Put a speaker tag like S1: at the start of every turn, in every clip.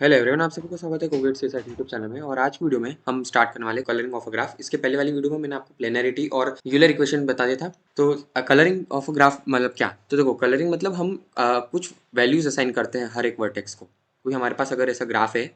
S1: Hello everyone, आप सभी को स्वागत है कोविड से यूट्यूब चैनल में। और आज की वीडियो में हम स्टार्ट करने वाले कलरिंग ऑफ अ ग्राफ। इसके पहले वाली वीडियो में मैंने आपको प्लेनरिटी और यूलर इक्वेशन बता दिया था। तो कलरिंग ऑफ अ ग्राफ मतलब क्या? तो देखो, कलरिंग मतलब हम कुछ वैल्यूज असाइन करते हैं हर एक वर्टेक्स को। कोई हमारे पास अगर ऐसा ग्राफ है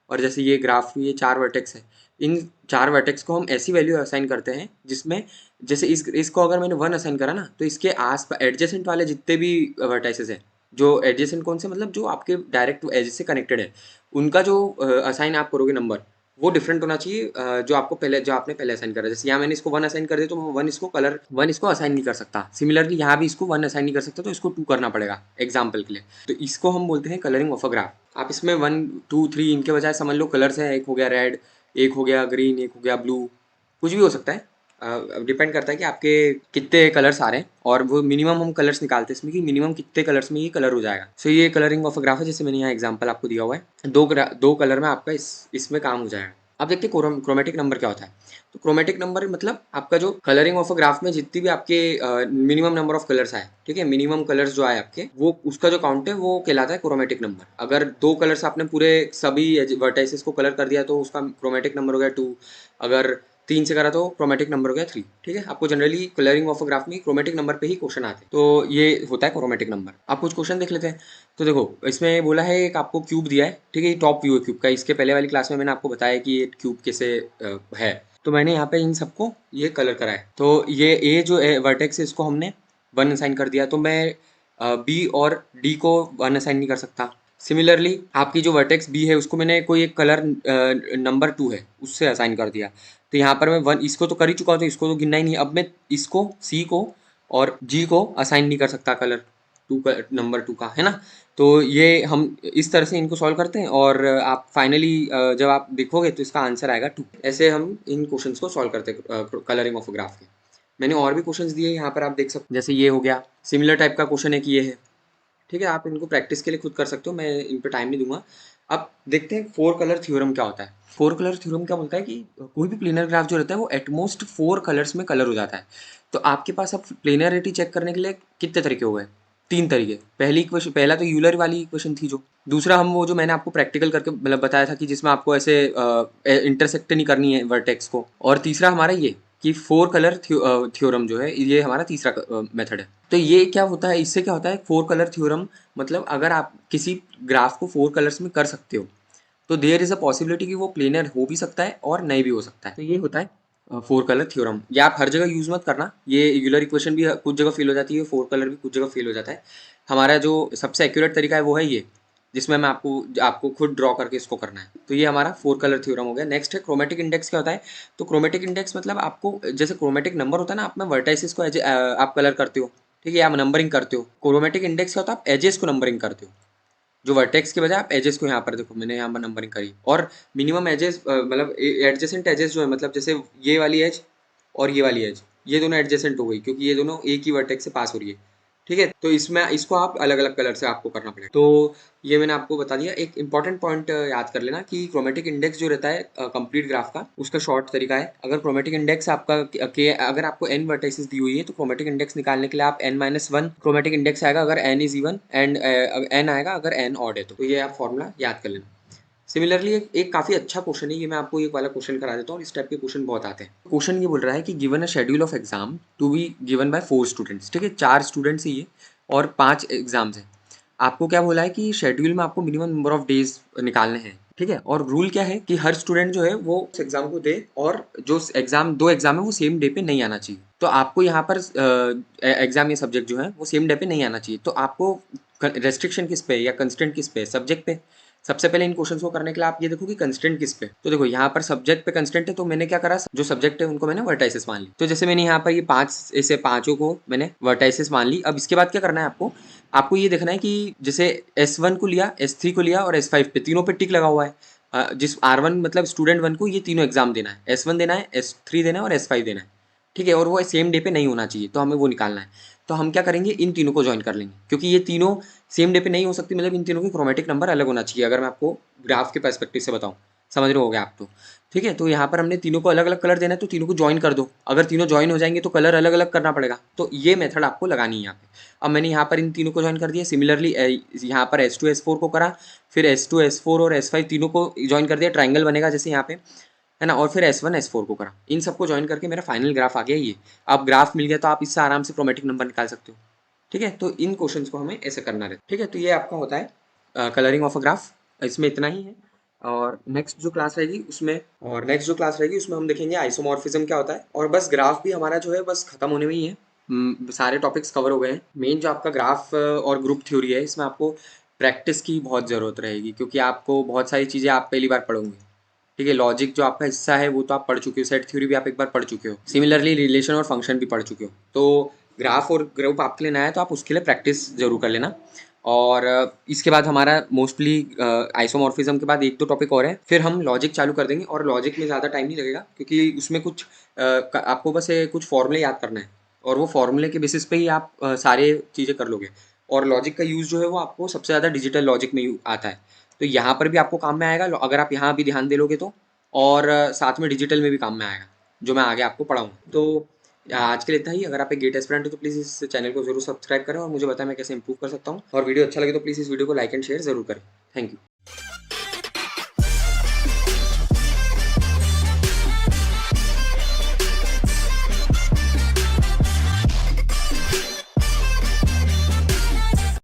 S1: और जैसे ये ग्राफ, ये 4 वर्टेक्स है, इन 4 वर्टेक्स को हम ऐसी वैल्यू असाइन करते हैं जिसमें जैसे इसको अगर मैंने 1 असाइन करा ना, तो इसके आस एडजेसेंट वाले जितने भी वर्टाइसेस हैं, जो एडजेसेंट कौन से, मतलब जो आपके डायरेक्ट एज से कनेक्टेड है, उनका जो असाइन आप करोगे नंबर, वो डिफरेंट होना चाहिए जो आपने पहले असाइन करा। जैसे यहाँ मैंने इसको 1 असाइन कर दिया, तो मैं 1 इसको असाइन नहीं कर सकता। सिमिलरली यहाँ भी इसको 1 असाइन नहीं कर सकता, तो इसको 2 करना पड़ेगा एग्जाम्पल के लिए। तो इसको हम बोलते हैं कलरिंग ऑफ अ ग्राफ। आप इसमें 1 2 3 इनके बजाय समझ लो कलर्स है, एक हो गया रेड, एक हो गया ग्रीन, एक हो गया ब्लू, कुछ भी हो सकता है। डिपेंड करता है कि आपके कितने कलर्स आ रहे हैं, और वो मिनिमम हम कलर्स निकालते हैं इसमें कि मिनिमम कितने कलर्स में ये कलर हो जाएगा। सो ये कलरिंग ऑफ अ ग्राफ है। जैसे मैंने यहाँ एग्जांपल आपको दिया हुआ है, दो कलर में आपका इसमें काम हो जाएगा। अब देखते हैं क्रोमेटिक नंबर क्या होता है। तो क्रोमेटिक नंबर मतलब आपका जो कलरिंग ऑफ अ ग्राफ में जितनी भी आपके मिनिमम नंबर ऑफ कलर्स आए, ठीक है, मिनिमम कलर्स जो आए आपके, वो उसका जो काउंट है वो कहलाता है क्रोमेटिक नंबर। अगर 2 कलर्स आपने पूरे सभी वर्टाइसेस को कलर कर दिया तो उसका क्रोमेटिक नंबर हो गया 2। अगर 3 से करा तो क्रोमेटिक नंबर हो गया 3। ठीक है, आपको generally colouring of a graph में क्रोमेटिक नंबर पे ही क्वेश्चन आते हैं, तो ये होता है क्रोमेटिक नंबर। आप कुछ क्वेश्चन देख लेते हैं। तो देखो, इसमें बोला है एक आपको क्यूब दिया है, ठीक है, ये टॉप व्यू है क्यूब का। इसके पहले वाली क्लास में मैंने आपको बताया कि ये क्यूब कैसे है। तो मैंने यहाँ पे इन सबको ये कलर करा है। तो ये जो वर्टेक्स है इसको हमने 1 असाइन कर दिया, तो मैं बी और डी को 1 असाइन नहीं कर सकता। सिमिलरली आपकी जो वर्टेक्स बी है उसको मैंने कोई एक कलर नंबर 2 है उससे असाइन कर दिया। तो यहाँ पर मैं 1 इसको तो कर ही चुका हूँ, तो इसको तो गिनना ही नहीं। अब मैं इसको सी को और जी को असाइन नहीं कर सकता कलर नंबर 2 का, है ना। तो ये हम इस तरह से इनको सॉल्व करते हैं, और आप फाइनली जब आप देखोगे तो इसका आंसर आएगा 2। ऐसे हम इन क्वेश्चंस को सॉल्व करते हैं कलरिंग ऑफ ग्राफ के। मैंने और भी क्वेश्चंस दिए यहाँ पर, आप देख सकते हैं। जैसे ये हो गया, सिमिलर टाइप का क्वेश्चन है कि ये है, ठीक है, आप इनको प्रैक्टिस के लिए खुद कर सकते हो, मैं इन पे टाइम नहीं दूंगा। अब देखते हैं 4 कलर थ्योरम क्या होता है। 4 कलर थ्योरम क्या बोलता है कि कोई भी प्लेनर ग्राफ जो रहता है वो एटमोस्ट 4 कलर्स में कलर हो जाता है। तो आपके पास अब प्लेनरिटी चेक करने के लिए कितने तरीके हो गए? 3 तरीके। पहली इक्वेशन, पहला तो यूलर वाली इक्वेशन थी जो। दूसरा हम वो जो मैंने आपको प्रैक्टिकल करके मतलब बताया था कि जिसमें आपको ऐसे इंटरसेक्ट नहीं करनी है वर्टेक्स को। और तीसरा हमारा ये कि 4 कलर थ्योरम जो है, ये हमारा तीसरा मेथड है। तो ये क्या होता है, इससे क्या होता है 4 कलर थ्योरम, मतलब अगर आप किसी ग्राफ को 4 कलर्स में कर सकते हो, तो देयर इज अ पॉसिबिलिटी कि वो प्लेनर हो भी सकता है और नहीं भी हो सकता है। तो ये होता है 4 कलर थ्योरम। ये आप हर जगह यूज मत करना, ये यूलर इक्वेशन भी कुछ जगह फेल हो जाती है, 4 कलर भी कुछ जगह फेल हो जाता है। हमारा जो सबसे एक्यूरेट तरीका है वो है ये, जिसमें मैं आपको आपको खुद ड्रॉ करके इसको करना है। तो ये हमारा 4 कलर थ्योरम हो गया। नेक्स्ट है क्रोमेटिक इंडेक्स। क्या होता है? तो क्रोमेटिक इंडेक्स मतलब आपको जैसे क्रोमेटिक नंबर होता है ना, आप में वर्टाइसिस को आप कलर करते हो, ठीक है, आप नंबरिंग करते हो। क्रोमेटिक इंडेक्स क्या होता है? आप एजेस को नंबरिंग करते हो। जो वर्टेक्स के बजाय आप एजेस को, यहाँ पर देखो मैंने यहाँ पर नंबरिंग करी, और मिनिमम एजेस मतलब एडजेसेंट एजेस जो है, मतलब जैसे ये वाली एज और ये वाली एज, ये दोनों एडजेसेंट हो गई क्योंकि ये दोनों एक ही वर्टेक्स से पास हो रही है। ठीक है, तो इसमें इसको आप अलग अलग कलर से आपको करना पड़ेगा। तो ये मैंने आपको बता दिया। एक इंपॉर्टेंट पॉइंट याद कर लेना कि क्रोमेटिक इंडेक्स जो रहता है कंप्लीट ग्राफ का, उसका शॉर्ट तरीका है। अगर क्रोमेटिक इंडेक्स आपका के अगर आपको n वर्टिसेस दी हुई है, तो क्रोमेटिक इंडेक्स निकालने के लिए आप n-1 क्रोमेटिक इंडेक्स आएगा अगर n is even, and n आएगा अगर n ऑड है। तो ये आप फॉर्मूला याद कर लेना। सिमिलरली एक काफ़ी अच्छा क्वेश्चन है ये, मैं आपको एक वाला क्वेश्चन करा देता हूँ। इस टाइप के क्वेश्चन बहुत आते हैं। क्वेश्चन ये बोल रहा है कि given a schedule of exam to be given by 4 students, ठीक है, 4 स्टूडेंट्स ही ये, और 5 एग्जाम्स हैं। आपको क्या बोला है कि शेड्यूल में आपको मिनिमम नंबर ऑफ डेज निकालने हैं, ठीक है, और रूल क्या है कि हर स्टूडेंट जो है वो उस एग्जाम को दे, और जो एग्जाम 2 एग्जाम है वो सेम डे पे नहीं आना चाहिए। तो आपको यहाँ पर एग्जाम या सब्जेक्ट जो है वो सेम डे पे नहीं आना चाहिए। तो आपको रेस्ट्रिक्शन किस पे या कंस्टेंट किस पे? सब्जेक्ट पे। सबसे पहले इन क्वेश्चंस को करने के लिए आप ये देखो कि कंस्टेंट किस पे। तो देखो यहाँ पर सब्जेक्ट पे कंस्टेंट है, तो मैंने क्या करा, जो सब्जेक्ट है उनको मैंने वर्टाइसेस मान ली। तो जैसे मैंने यहाँ पर ये 5 ऐसे पांचों को मैंने वर्टाइसेस मान ली। अब इसके बाद क्या करना है आपको, आपको ये देखना है कि जैसे S1 को लिया, S3 को लिया और S5 पे, तीनों पे टिक लगा हुआ है। जिस R1 मतलब स्टूडेंट 1 को ये तीनों एग्जाम देना है, S1 देना है, S3 देना है और S5 देना है, ठीक है, और वो सेम डे पे नहीं होना चाहिए, तो हमें वो निकालना है। तो हम क्या करेंगे, इन तीनों को ज्वाइन कर लेंगे, क्योंकि ये तीनों सेम डे पे नहीं हो सकती, मतलब इन तीनों की क्रोमेटिक नंबर अलग होना चाहिए, अगर मैं आपको ग्राफ के पर्सपेक्टिव से बताऊं। समझ रहे होगे आप तो। ठीक है, तो यहाँ पर हमने तीनों को अलग अलग कलर देना है, तो तीनों को ज्वाइन कर दो। अगर तीनों ज्वाइन हो जाएंगे तो कलर अलग अलग करना पड़ेगा, तो ये मेथड आपको लगानी है यहाँ पे। अब मैंने यहाँ पर इन तीनों को ज्वाइन कर दिया। सिमिलरली यहाँ पर S2 S4 को करा, फिर S2 S4 और S5 तीनों को ज्वाइन कर दिया, ट्राइंगल बनेगा जैसे यहाँ पे, है ना। और फिर S1 S4 को करा, इन सबको ज्वाइन करके मेरा फाइनल ग्राफ आ गया ये। अब ग्राफ मिल गया तो आप इससे आराम से क्रोमेटिक नंबर निकाल सकते हो। ठीक है, तो इन क्वेश्चंस को हमें ऐसे करना रहता है। ठीक है, तो ये आपका होता है कलरिंग ऑफ अ ग्राफ। इसमें इतना ही है। और नेक्स्ट जो क्लास रहेगी उसमें हम देखेंगे आइसोमॉर्फिज्म क्या होता है। और बस ग्राफ भी हमारा जो है बस खत्म होने में ही है। सारे टॉपिक्स कवर हो गए हैं। मेन जो आपका ग्राफ और ग्रुप थ्योरी है, इसमें आपको प्रैक्टिस की बहुत ज़रूरत रहेगी, क्योंकि आपको बहुत सारी चीज़ें आप पहली बार पढ़ोगे। ठीक है, लॉजिक जो आपका हिस्सा है वो तो आप पढ़ चुके हो, सेट थ्योरी भी आप एक बार पढ़ चुके हो, सिमिलरली रिलेशन और फंक्शन भी पढ़ चुके हो। तो ग्राफ और ग्रुप आपके लिए नया है, तो आप उसके लिए प्रैक्टिस जरूर कर लेना। और इसके बाद हमारा मोस्टली आइसोमॉर्फिज्म के बाद एक दो टॉपिक और है, फिर हम लॉजिक चालू कर देंगे। और लॉजिक में ज़्यादा टाइम नहीं लगेगा, क्योंकि उसमें कुछ आपको बस कुछ फॉर्मूले याद करना है, और वो फॉर्मूले के बेसिस पे ही आप सारे चीज़ें कर लोगे। और लॉजिक का यूज़ जो है वो आपको सबसे ज़्यादा डिजिटल लॉजिक में आता है, तो यहाँ पर भी आपको काम में आएगा अगर आप यहाँ भी ध्यान दे लोगे तो। और साथ में डिजिटल में भी काम में आएगा, जो मैं आगे आपको पढ़ाऊँगा। तो आज के लिए इतना ही। अगर आप एक गेट एस्पिरेंट हो तो प्लीज़ इस चैनल को जरूर सब्सक्राइब करें, और मुझे बताएं मैं कैसे इंप्रूव कर सकता हूँ। और वीडियो अच्छा लगे तो प्लीज़ इस वीडियो को लाइक एंड शेयर जरूर करें। Thank you.